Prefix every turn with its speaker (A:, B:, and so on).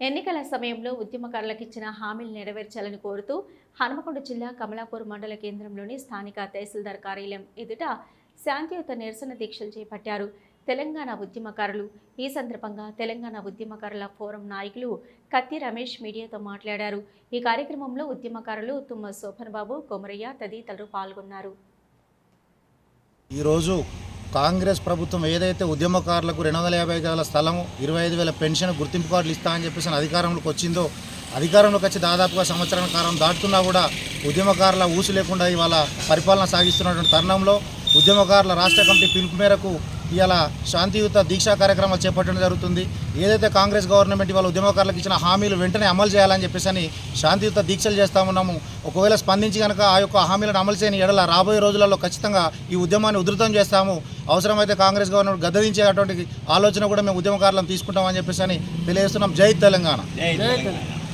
A: ఎన్నికల సమయంలో ఉద్యమకారులకు ఇచ్చిన హామీలు నెరవేర్చాలని కోరుతూ హనుమకొండ జిల్లా కమలాపూర్ మండల కేంద్రంలోని స్థానిక తహసీల్దార్ కార్యాలయం ఎదుట శాంతియుత నిరసన దీక్షలు చేపట్టారు తెలంగాణ ఉద్యమకారులు. ఈ సందర్భంగా తెలంగాణ ఉద్యమకారుల ఫోరం నాయకులు కత్తి రమేష్ మీడియాతో మాట్లాడారు. ఈ కార్యక్రమంలో ఉద్యమకారులు తుమ్మ శోభన్ బాబు, కొమరయ్య తదితరులు పాల్గొన్నారు.
B: ఈరోజు కాంగ్రెస్ ప్రభుత్వం ఏదైతే ఉద్యమకారులకు 250 గజాల స్థలం, 25,000 పెన్షన్, గుర్తింపు కార్డులు ఇస్తా అని చెప్పేసి అధికారంలోకి వచ్చిందో, అధికారంలోకి వచ్చి దాదాపుగా సంవత్సరం కాలం దాటుతున్నా కూడా ఉద్యమకారుల ఊసు లేకుండా ఇవాళ పరిపాలన సాగిస్తున్నటువంటి తరుణంలో ఉద్యమకారుల రాష్ట్ర కమిటీ పిలుపు మేరకు ఇవాళ శాంతియుత దీక్షా కార్యక్రమాలు చేపట్టడం జరుగుతుంది. ఏదైతే కాంగ్రెస్ గవర్నమెంట్ ఇవాళ ఉద్యమకారులకు ఇచ్చిన హామీలు వెంటనే అమలు చేయాలని చెప్పేసి శాంతియుత దీక్షలు చేస్తూ ఉన్నాము. ఒకవేళ స్పందించి కనుక ఆ యొక్క హామీలను అమలు చేయని ఎడల రాబోయే రోజులలో ఖచ్చితంగా ఈ ఉద్యమాన్ని ఉధృతం చేస్తాము. అవసరమైతే కాంగ్రెస్ గవర్నమెంట్ గద్దదించేటువంటి ఆలోచన కూడా మేము ఉద్యమకారులను తీసుకుంటామని చెప్పేసి తెలియజేస్తున్నాం. జై తెలంగాణ.